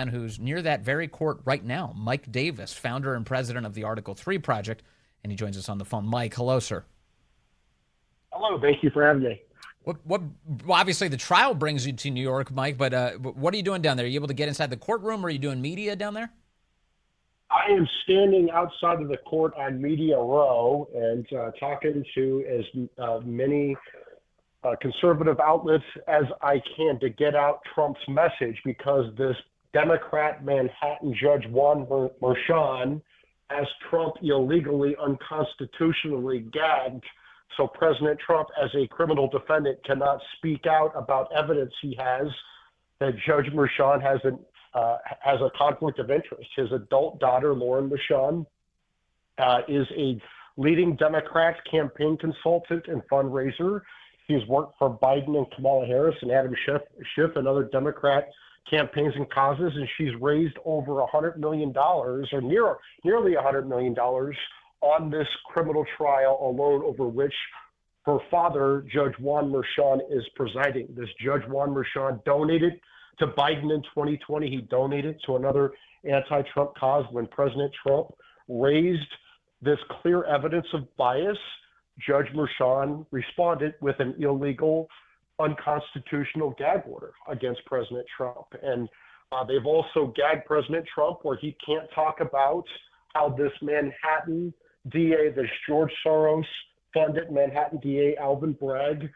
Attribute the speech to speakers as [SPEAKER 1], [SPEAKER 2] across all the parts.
[SPEAKER 1] man who's near that very court right now, Mike Davis, founder and president of the Article 3 Project, and he joins us on the phone. Mike, hello, sir.
[SPEAKER 2] Hello, thank you for having me.
[SPEAKER 1] Well, obviously the trial brings you to New York, Mike, but what are you doing down there? Are you able to get inside the courtroom, or are you doing media down there?
[SPEAKER 2] I am standing outside of the court on Media Row and talking to as many conservative outlets as I can to get out Trump's message, because this Democrat Manhattan Judge Juan Merchan has Trump illegally, unconstitutionally gagged. So President Trump, as a criminal defendant, cannot speak out about evidence he has that Judge Merchan has a conflict of interest. His adult daughter, Lauren Merchan, is a leading Democrat campaign consultant and fundraiser. He's worked for Biden and Kamala Harris and Adam Schiff and other Democrat campaigns and causes, and she's raised over $100 million, or nearly $100 million, on this criminal trial alone, over which her father, Judge Juan Merchan, is presiding. This Judge Juan Merchan donated to Biden in 2020. He donated to another anti-Trump cause when President Trump raised this clear evidence of bias. Judge Merchan responded with an illegal, unconstitutional gag order against President Trump. And they've also gagged President Trump where he can't talk about how this Manhattan DA, this George Soros-funded Manhattan DA, Alvin Bragg,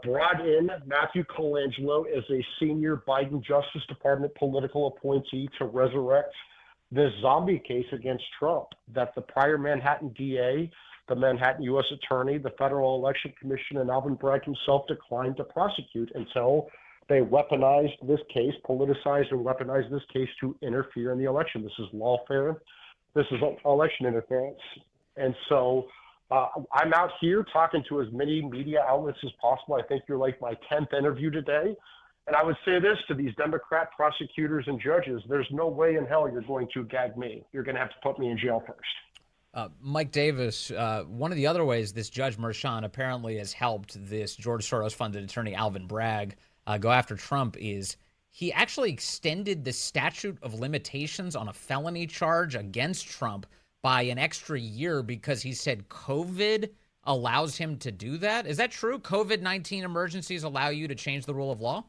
[SPEAKER 2] brought in Matthew Colangelo as a senior Biden Justice Department political appointee to resurrect this zombie case against Trump that the prior Manhattan DA, the Manhattan U.S. Attorney, the Federal Election Commission, and Alvin Bragg himself declined to prosecute until they weaponized this case, politicized and weaponized this case to interfere in the election. This is lawfare. This is election interference. And so I'm out here talking to as many media outlets as possible. I think you're like my 10th interview today. And I would say this to these Democrat prosecutors and judges: there's no way in hell you're going to gag me. You're going to have to put me in jail first.
[SPEAKER 1] Mike Davis, one of the other ways this Judge Merchan apparently has helped this George Soros-funded attorney Alvin Bragg go after Trump is he actually extended the statute of limitations on a felony charge against Trump by an extra year because he said COVID allows him to do that. Is that true? COVID-19 emergencies allow you to change the rule of law?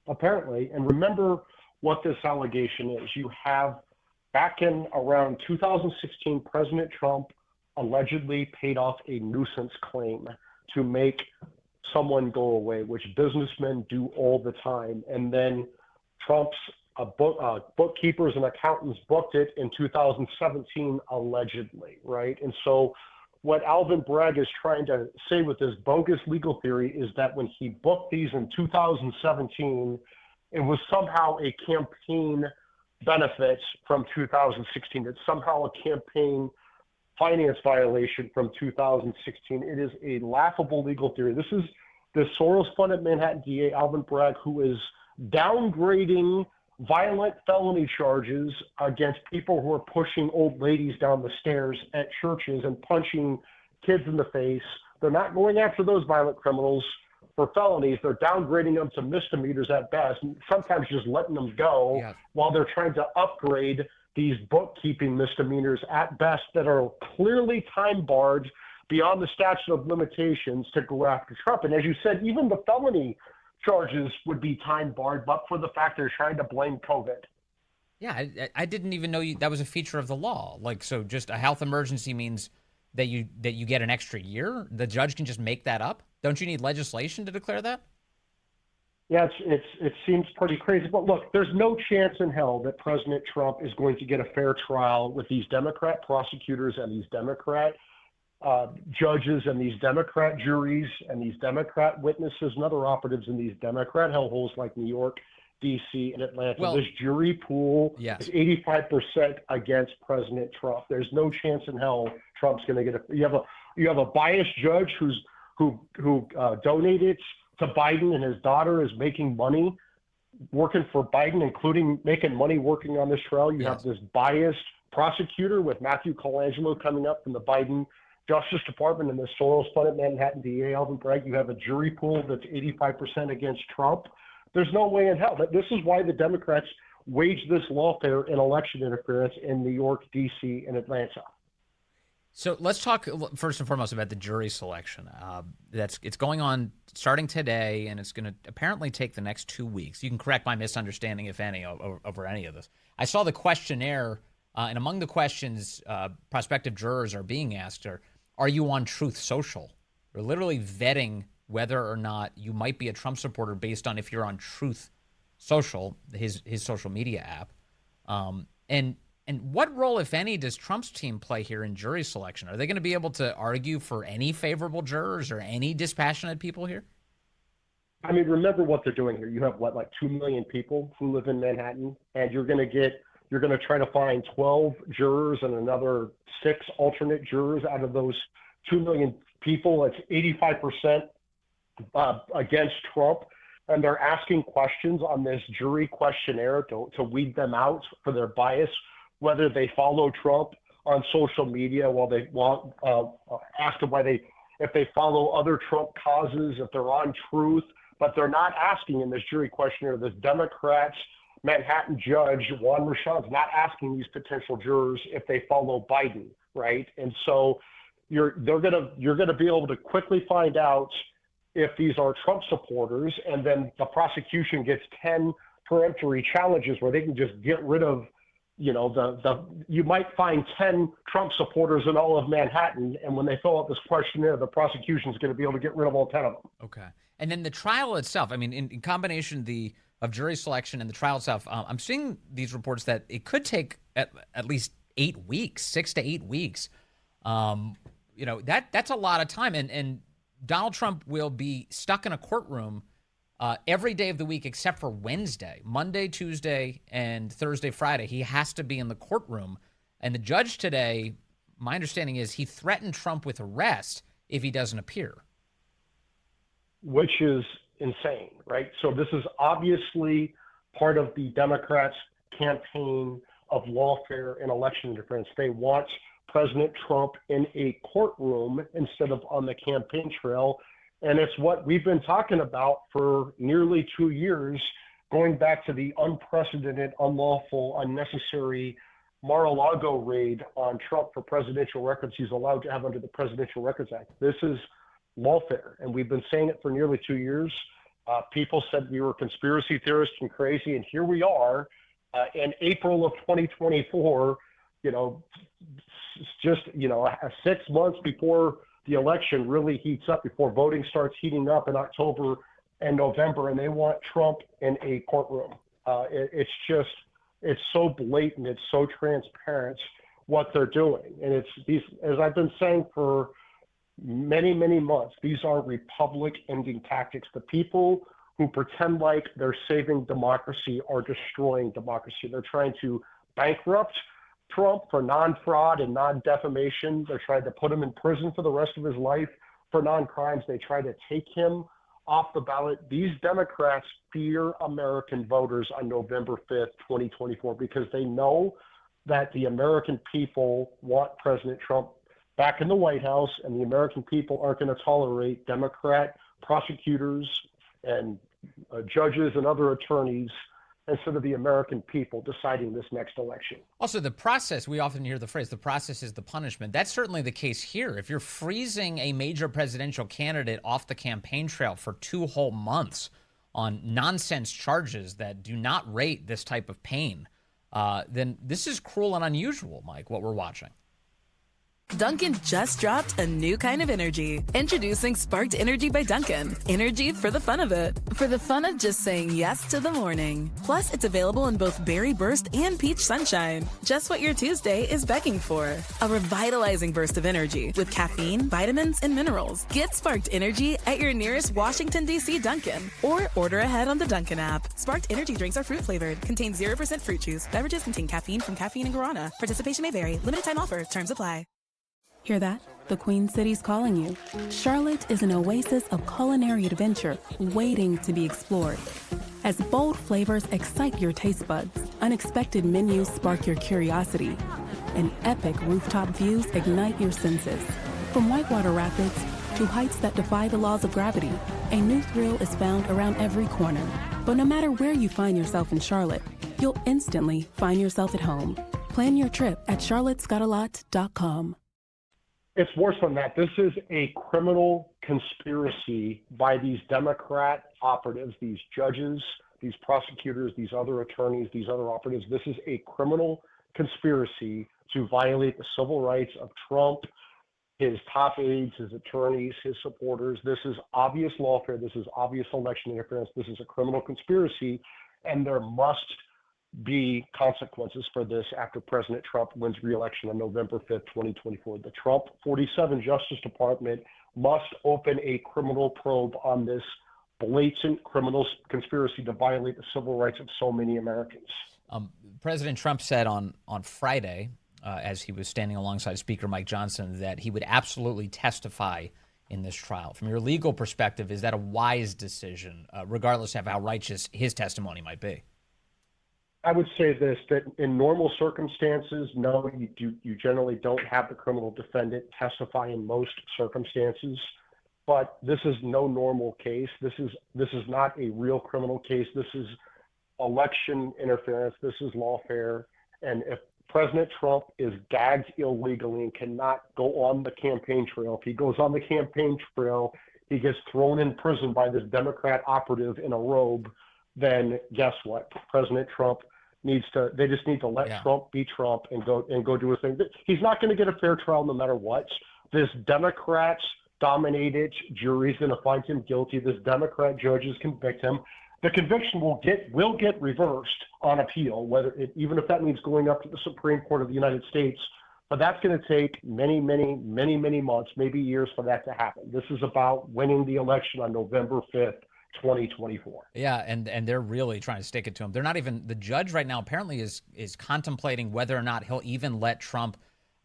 [SPEAKER 2] Apparently. And remember what this allegation is. You have, back in around 2016, President Trump allegedly paid off a nuisance claim to make someone go away, which businessmen do all the time. And then Trump's bookkeepers and accountants booked it in 2017, allegedly, right? And so what Alvin Bragg is trying to say with this bogus legal theory is that when he booked these in 2017, it was somehow a campaign benefit from 2016. It's somehow a campaign finance violation from 2016. It is a laughable legal theory. This is the Soros-funded Manhattan DA, Alvin Bragg, who is downgrading violent felony charges against people who are pushing old ladies down the stairs at churches and punching kids in the face. They're not going after those violent criminals for felonies. They're downgrading them to misdemeanors at best, and sometimes just letting them go while they're trying to upgrade these bookkeeping misdemeanors at best that are clearly time barred beyond the statute of limitations to go after Trump. And as you said, even the felony charges would be time barred, but for the fact they're trying to blame COVID.
[SPEAKER 1] Yeah, I didn't even know that was a feature of the law. Like, so just a health emergency means that you get an extra year? The judge can just make that up? Don't you need legislation to declare that?
[SPEAKER 2] Yeah, it seems pretty crazy. But look, there's no chance in hell that President Trump is going to get a fair trial with these Democrat prosecutors and these Democrat judges and these Democrat juries and these Democrat witnesses and other operatives in these Democrat hellholes like New York, D.C., and Atlanta. Well, this jury pool is 85% against President Trump. There's no chance in hell Trump's going to get a. You have a biased judge who donated to Biden, and his daughter is making money working for Biden, including making money working on this trial. You have this biased prosecutor with Matthew Colangelo coming up from the Biden Justice Department and the Soros-funded Manhattan DA, Alvin Bragg. You have a jury pool that's 85% against Trump. There's no way in hell. This is why the Democrats waged this lawfare and election interference in New York, D.C., and Atlanta.
[SPEAKER 1] So let's talk first and foremost about the jury selection. It's going on starting today, and it's going to apparently take the next 2 weeks. You can correct my misunderstanding, if any, over any of this. I saw the questionnaire, and among the questions prospective jurors are being asked are you on Truth Social? They're literally vetting whether or not you might be a Trump supporter based on if you're on Truth Social, his social media app. And what role, if any, does Trump's team play here in jury selection? Are they going to be able to argue for any favorable jurors or any dispassionate people here?
[SPEAKER 2] I mean, remember what they're doing here. You have like 2 million people who live in Manhattan, and you're going to try to find 12 jurors and another 6 alternate jurors out of those 2 million people. It's 85% against Trump. And they're asking questions on this jury questionnaire to weed them out for their bias, whether they follow Trump on social media, ask them if they follow other Trump causes, if they're on Truth, but they're not asking in this jury questionnaire. This Democrats Manhattan judge Juan Merchan's not asking these potential jurors if they follow Biden, right? And so you're gonna be able to quickly find out if these are Trump supporters, and then the prosecution gets 10 peremptory challenges where they can just get rid of. You might find 10 Trump supporters in all of Manhattan, and when they fill out this questionnaire, the prosecution is going to be able to get rid of all 10 of them.
[SPEAKER 1] Okay. And then the trial itself, I mean, in combination of jury selection and the trial itself, I'm seeing these reports that it could take at least 8 weeks, 6 to 8 weeks. That's a lot of time. And Donald Trump will be stuck in a courtroom every day of the week except for Wednesday. Monday, Tuesday, and Thursday, Friday, he has to be in the courtroom. And the judge today, my understanding is he threatened Trump with arrest if he doesn't appear.
[SPEAKER 2] Which is insane, right? So this is obviously part of the Democrats' campaign of lawfare and election interference. They want President Trump in a courtroom instead of on the campaign trail. And it's what we've been talking about for nearly 2 years, going back to the unprecedented, unlawful, unnecessary Mar-a-Lago raid on Trump for presidential records he's allowed to have under the Presidential Records Act. This is lawfare, and we've been saying it for nearly 2 years. People said we were conspiracy theorists and crazy, and here we are in April of 2024, just 6 months before the election really heats up, before voting starts heating up in October and November, and they want Trump in a courtroom. It's so blatant, it's so transparent what they're doing. And it's these, as I've been saying for many, many months, these are republic-ending tactics. The people who pretend like they're saving democracy are destroying democracy. They're trying to bankrupt Trump for non-fraud and non-defamation. They're trying to put him in prison for the rest of his life for non-crimes. They try to take him off the ballot. These Democrats fear American voters on November 5th, 2024, because they know that the American people want President Trump back in the White House, and the American people aren't going to tolerate Democrat prosecutors and judges and other attorneys instead of the American people deciding this next election.
[SPEAKER 1] Also, the process, we often hear the phrase, the process is the punishment. That's certainly the case here. If you're freezing a major presidential candidate off the campaign trail for 2 whole months on nonsense charges that do not rate this type of pain, then this is cruel and unusual, Mike, what we're watching.
[SPEAKER 3] Dunkin' just dropped a new kind of energy. Introducing Sparked Energy by Dunkin'. Energy for the fun of it. For the fun of just saying yes to the morning. Plus, it's available in both Berry Burst and Peach Sunshine. Just what your Tuesday is begging for. A revitalizing burst of energy with caffeine, vitamins, and minerals. Get Sparked Energy at your nearest Washington, D.C. Dunkin'. Or order ahead on the Dunkin' app. Sparked Energy drinks are fruit flavored. Contain 0% fruit juice. Beverages contain caffeine from caffeine and guarana. Participation may vary. Limited time offer. Terms apply.
[SPEAKER 4] Hear that? The Queen City's calling you. Charlotte is an oasis of culinary adventure waiting to be explored. As bold flavors excite your taste buds, unexpected menus spark your curiosity, and epic rooftop views ignite your senses. From Whitewater Rapids to heights that defy the laws of gravity, a new thrill is found around every corner. But no matter where you find yourself in Charlotte, you'll instantly find yourself at home. Plan your trip at charlottesgotalot.com.
[SPEAKER 2] It's worse than that. This is a criminal conspiracy by these Democrat operatives, these judges, these prosecutors, these other attorneys, these other operatives. This is a criminal conspiracy to violate the civil rights of Trump, his top aides, his attorneys, his supporters. This is obvious lawfare. This is obvious election interference. This is a criminal conspiracy, and there must be consequences for this after President Trump wins re-election on November 5th, 2024. The Trump 47 Justice Department must open a criminal probe on this blatant criminal conspiracy to violate the civil rights of so many Americans.
[SPEAKER 1] President Trump said on Friday, as he was standing alongside Speaker Mike Johnson, that he would absolutely testify in this trial. From your legal perspective, is that a wise decision, regardless of how righteous his testimony might be?
[SPEAKER 2] I would say this, that in normal circumstances, no, you generally don't have the criminal defendant testify in most circumstances. But this is no normal case. This is not a real criminal case. This is election interference. This is lawfare. And if President Trump is gagged illegally and cannot go on the campaign trail, if he goes on the campaign trail, he gets thrown in prison by this Democrat operative in a robe, then guess what? President Trump they just need to let Trump be Trump and go do his thing. He's not going to get a fair trial no matter what. This Democrats-dominated jury is going to find him guilty. This Democrat judges convict him. The conviction will get reversed on appeal, even if that means going up to the Supreme Court of the United States. But that's going to take many months, maybe years for that to happen. This is about winning the election on November 5th. 2024.
[SPEAKER 1] Yeah, and they're really trying to stick it to him. They're not even, the judge right now apparently is contemplating whether or not he'll even let Trump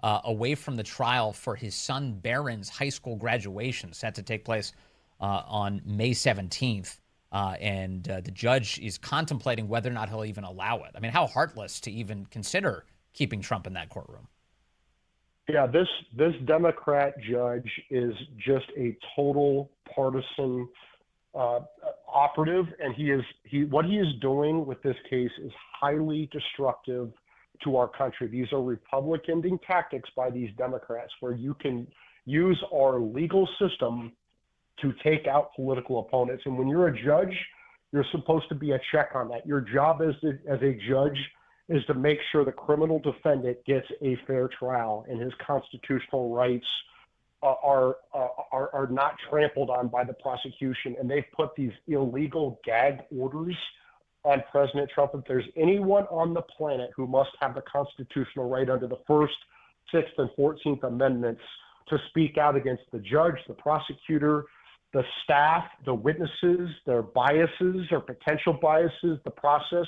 [SPEAKER 1] away from the trial for his son Barron's high school graduation, set to take place on May 17th. And the judge is contemplating whether or not he'll even allow it. I mean, how heartless to even consider keeping Trump in that courtroom.
[SPEAKER 2] Yeah, this Democrat judge is just a total partisan operative, and what he is doing with this case is highly destructive to our country. These are Republican tactics by these Democrats, where you can use our legal system to take out political opponents. And when you're a judge, you're supposed to be a check on that. Your job as a judge is to make sure the criminal defendant gets a fair trial and his constitutional rights are not trampled on by the prosecution. And they've put these illegal gag orders on President Trump. If there's anyone on the planet who must have the constitutional right under the First, Sixth, and 14th Amendments to speak out against the judge, the prosecutor, the staff, the witnesses, their biases or potential biases, the process,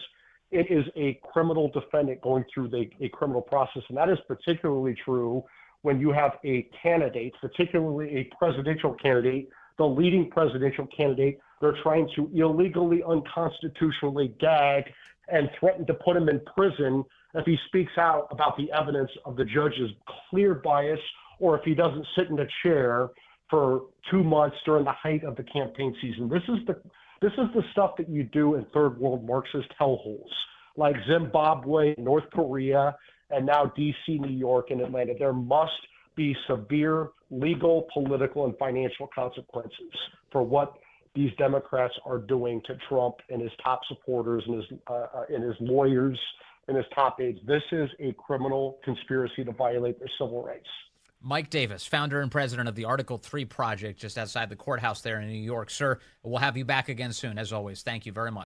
[SPEAKER 2] it is a criminal defendant going through a criminal process. And that is particularly true when you have a candidate, particularly a presidential candidate, the leading presidential candidate, they're trying to illegally, unconstitutionally gag and threaten to put him in prison if he speaks out about the evidence of the judge's clear bias, or if he doesn't sit in a chair for 2 months during the height of the campaign season. This is the stuff that you do in third world Marxist hellholes like Zimbabwe, North Korea, and now D.C., New York, and Atlanta. There must be severe legal, political, and financial consequences for what these Democrats are doing to Trump and his top supporters and his lawyers and his top aides. This is a criminal conspiracy to violate their civil rights.
[SPEAKER 1] Mike Davis, founder and president of the Article 3 Project just outside the courthouse there in New York. Sir, we'll have you back again soon. As always, thank you very much.